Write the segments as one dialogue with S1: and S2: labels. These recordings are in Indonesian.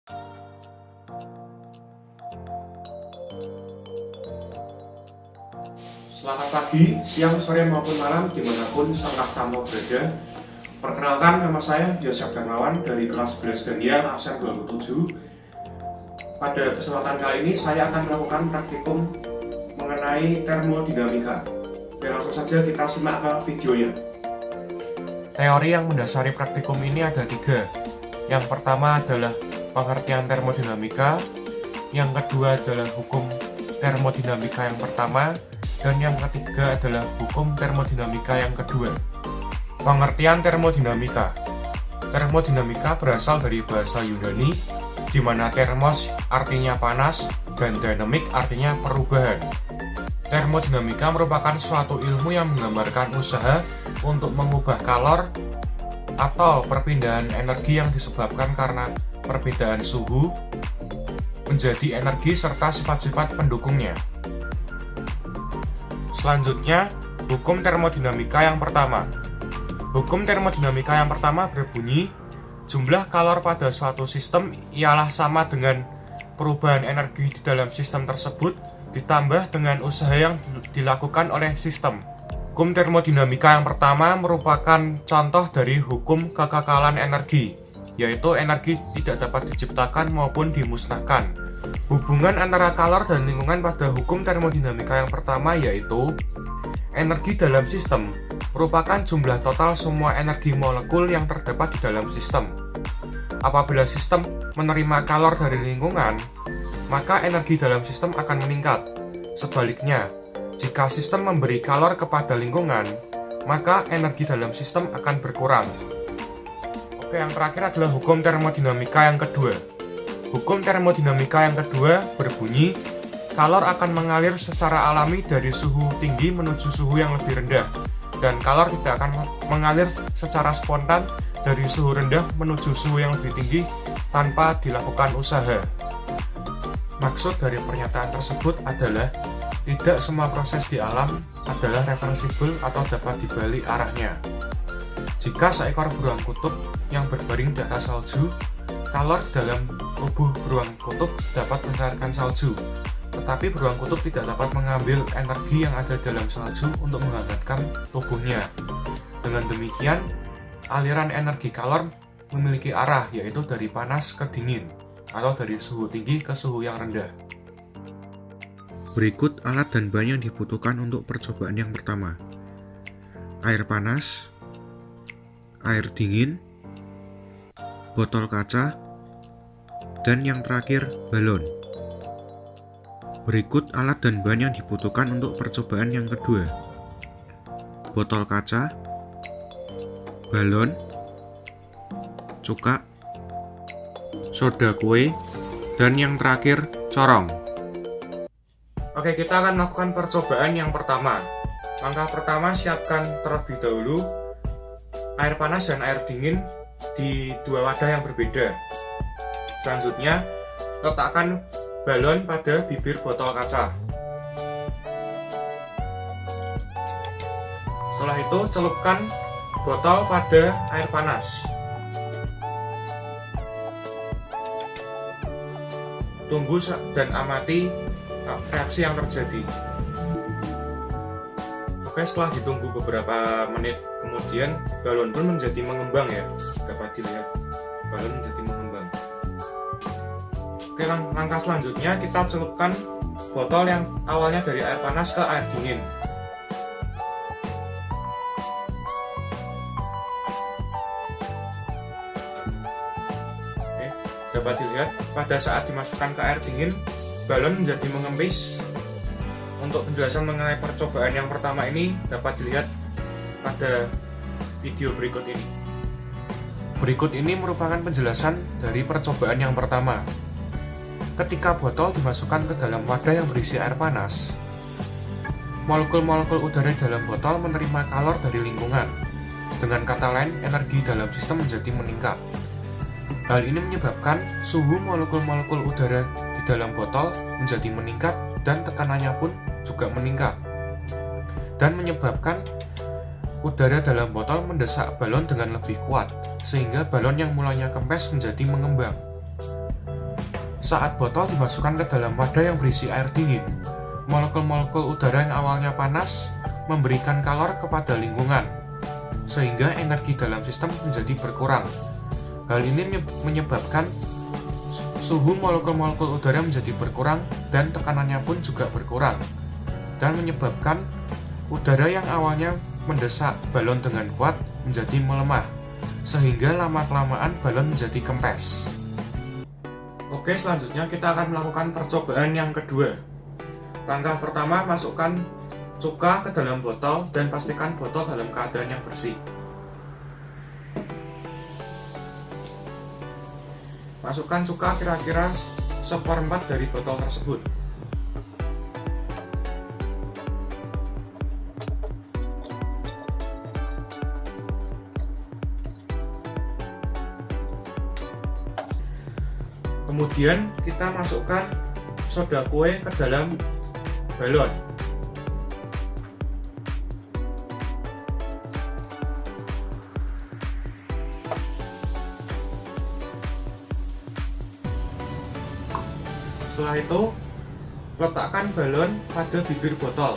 S1: Selamat pagi, siang, sore maupun malam dimanapun sang customer berada. Perkenalkan, nama saya Yosef Darmawan dari kelas 11 Daniel absen 27. Pada kesempatan kali ini saya akan melakukan praktikum mengenai termodinamika. Oke, langsung saja kita simak ke videonya. Teori yang mendasari praktikum ini ada 3. Yang pertama adalah pengertian termodinamika, yang kedua adalah hukum termodinamika yang pertama, dan yang ketiga adalah hukum termodinamika yang kedua. Pengertian termodinamika. Termodinamika berasal dari bahasa Yunani, di mana termos artinya panas dan dynamic artinya perubahan. Termodinamika merupakan suatu ilmu yang menggambarkan usaha untuk mengubah kalor atau perpindahan energi yang disebabkan karena perbedaan suhu menjadi energi serta sifat-sifat pendukungnya. Selanjutnya, hukum termodinamika yang pertama. Hukum termodinamika yang pertama berbunyi, jumlah kalor pada suatu sistem ialah sama dengan perubahan energi di dalam sistem tersebut ditambah dengan usaha yang dilakukan oleh sistem. Hukum termodinamika yang pertama merupakan contoh dari hukum kekekalan energi, yaitu energi tidak dapat diciptakan maupun dimusnahkan. Hubungan antara kalor dan lingkungan pada hukum termodinamika yang pertama yaitu energi dalam sistem merupakan jumlah total semua energi molekul yang terdapat di dalam sistem. Apabila sistem menerima kalor dari lingkungan, maka energi dalam sistem akan meningkat. Sebaliknya, jika sistem memberi kalor kepada lingkungan, maka energi dalam sistem akan berkurang. Oke, yang terakhir adalah hukum termodinamika yang kedua. Hukum termodinamika yang kedua berbunyi, kalor akan mengalir secara alami dari suhu tinggi menuju suhu yang lebih rendah, dan kalor tidak akan mengalir secara spontan dari suhu rendah menuju suhu yang lebih tinggi tanpa dilakukan usaha. Maksud dari pernyataan tersebut adalah, tidak semua proses di alam adalah reversibel atau dapat dibalik arahnya. Jika seekor beruang kutub yang berbaring di atas salju, kalor dalam tubuh beruang kutub dapat mencairkan salju, tetapi beruang kutub tidak dapat mengambil energi yang ada dalam salju untuk menghangatkan tubuhnya. Dengan demikian, aliran energi kalor memiliki arah, yaitu dari panas ke dingin, atau dari suhu tinggi ke suhu yang rendah.
S2: Berikut alat dan bahan yang dibutuhkan untuk percobaan yang pertama. Air panas, air dingin, botol kaca, dan yang terakhir balon. Berikut alat dan bahan yang dibutuhkan untuk percobaan yang kedua. Botol kaca, balon, cuka, soda kue, dan yang terakhir corong.
S1: Oke, kita akan melakukan percobaan yang pertama. Langkah pertama, siapkan terlebih dahulu air panas dan air dingin di dua wadah yang berbeda. Selanjutnya, letakkan balon pada bibir botol kaca. Setelah itu, celupkan botol pada air panas. Tunggu dan amati reaksi yang terjadi. Oke, setelah ditunggu beberapa menit kemudian, balon pun menjadi mengembang ya. Dapat dilihat, balon menjadi mengembang. Oke, langkah selanjutnya kita celupkan botol yang awalnya dari air panas ke air dingin. Oke, dapat dilihat pada saat dimasukkan ke air dingin, balon menjadi mengempis. Untuk penjelasan mengenai percobaan yang pertama ini dapat dilihat pada video berikut ini. Berikut ini merupakan penjelasan dari percobaan yang pertama. Ketika botol dimasukkan ke dalam wadah yang berisi air panas, molekul-molekul udara dalam botol menerima kalor dari lingkungan. Dengan kata lain, energi dalam sistem menjadi meningkat. Hal ini menyebabkan suhu molekul-molekul udara di dalam botol menjadi meningkat dan tekanannya pun juga meningkat, dan menyebabkan udara dalam botol mendesak balon dengan lebih kuat, sehingga balon yang mulanya kempes menjadi mengembang. Saat botol dimasukkan ke dalam wadah yang berisi air dingin, molekul-molekul udara yang awalnya panas memberikan kalor kepada lingkungan, sehingga energi dalam sistem menjadi berkurang. Hal ini menyebabkan suhu molekul-molekul udara menjadi berkurang dan tekanannya pun juga berkurang, dan menyebabkan udara yang awalnya mendesak balon dengan kuat menjadi melemah, sehingga lama-kelamaan balon menjadi kempes. Oke, selanjutnya kita akan melakukan percobaan yang kedua. Langkah pertama, masukkan cuka ke dalam botol dan pastikan botol dalam keadaan yang bersih. Masukkan cuka kira-kira 1/4 dari botol tersebut. Kemudian kita masukkan soda kue ke dalam balon. Setelah itu, letakkan balon pada bibir botol.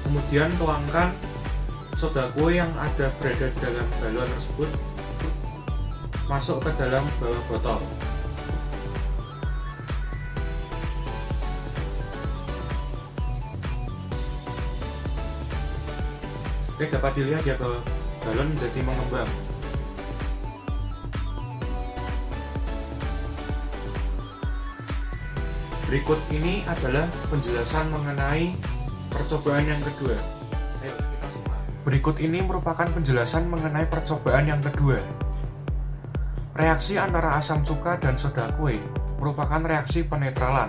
S1: Kemudian tuangkan soda kue yang berada di dalam balon tersebut masuk ke dalam bawah botol. Oke, dapat dilihat ya bahwa balon menjadi mengembang. Berikut ini adalah penjelasan mengenai percobaan yang kedua. Ayo kita simak. Berikut ini merupakan penjelasan mengenai percobaan yang kedua. Reaksi antara asam cuka dan soda kue merupakan reaksi penetralan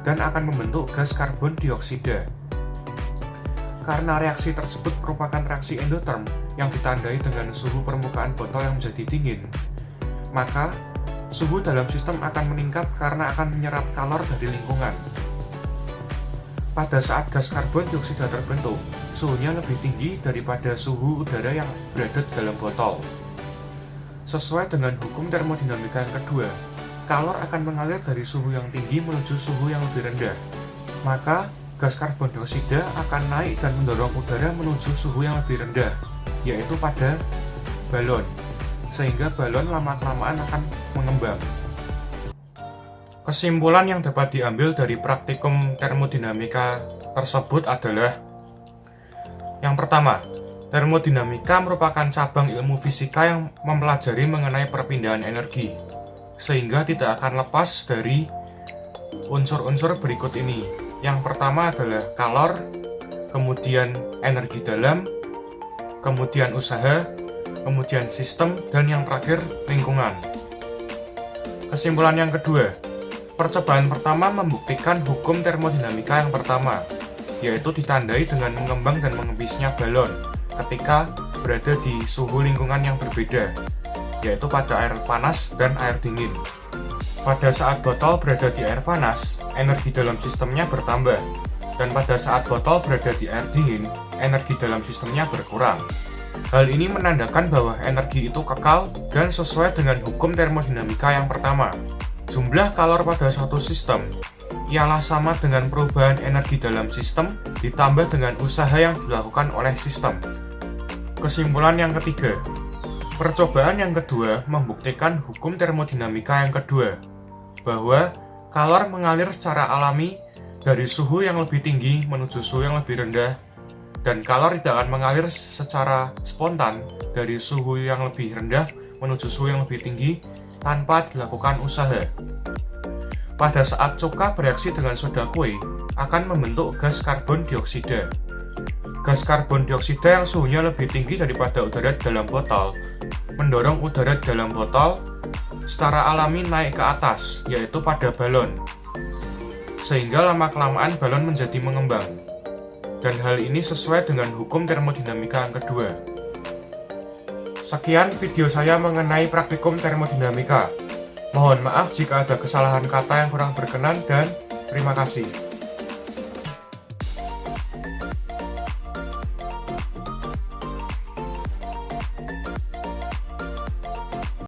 S1: dan akan membentuk gas karbon dioksida. Karena reaksi tersebut merupakan reaksi endotherm yang ditandai dengan suhu permukaan botol yang menjadi dingin, maka suhu dalam sistem akan meningkat karena akan menyerap kalor dari lingkungan. Pada saat gas karbon dioksida terbentuk, suhunya lebih tinggi daripada suhu udara yang berada di dalam botol. Sesuai dengan hukum termodinamika yang kedua, kalor akan mengalir dari suhu yang tinggi menuju suhu yang lebih rendah. Maka, gas karbon dioksida akan naik dan mendorong udara menuju suhu yang lebih rendah, yaitu pada balon, sehingga balon lama-kelamaan akan mengembang. Kesimpulan yang dapat diambil dari praktikum termodinamika tersebut adalah: yang pertama, termodinamika merupakan cabang ilmu fisika yang mempelajari mengenai perpindahan energi, sehingga tidak akan lepas dari unsur-unsur berikut ini. Yang pertama adalah kalor, kemudian energi dalam, kemudian usaha, kemudian sistem, dan yang terakhir lingkungan. Kesimpulan yang kedua, percobaan pertama membuktikan hukum termodinamika yang pertama, yaitu ditandai dengan mengembang dan mengempisnya balon ketika berada di suhu lingkungan yang berbeda, yaitu pada air panas dan air dingin. Pada saat botol berada di air panas, energi dalam sistemnya bertambah, dan pada saat botol berada di air dingin, energi dalam sistemnya berkurang. Hal ini menandakan bahwa energi itu kekal dan sesuai dengan hukum termodinamika yang pertama. Jumlah kalor pada suatu sistem ialah sama dengan perubahan energi dalam sistem ditambah dengan usaha yang dilakukan oleh sistem. Kesimpulan yang ketiga, percobaan yang kedua membuktikan hukum termodinamika yang kedua, bahwa kalor mengalir secara alami dari suhu yang lebih tinggi menuju suhu yang lebih rendah, dan kalor tidak akan mengalir secara spontan dari suhu yang lebih rendah menuju suhu yang lebih tinggi tanpa dilakukan usaha. Pada saat cuka bereaksi dengan soda kue, akan membentuk gas karbon dioksida. Gas karbon dioksida yang suhunya lebih tinggi daripada udara di dalam botol, mendorong udara di dalam botol secara alami naik ke atas, yaitu pada balon. Sehingga lama-kelamaan balon menjadi mengembang. Dan hal ini sesuai dengan hukum termodinamika yang kedua. Sekian video saya mengenai praktikum termodinamika. Mohon maaf jika ada kesalahan kata yang kurang berkenan dan terima kasih.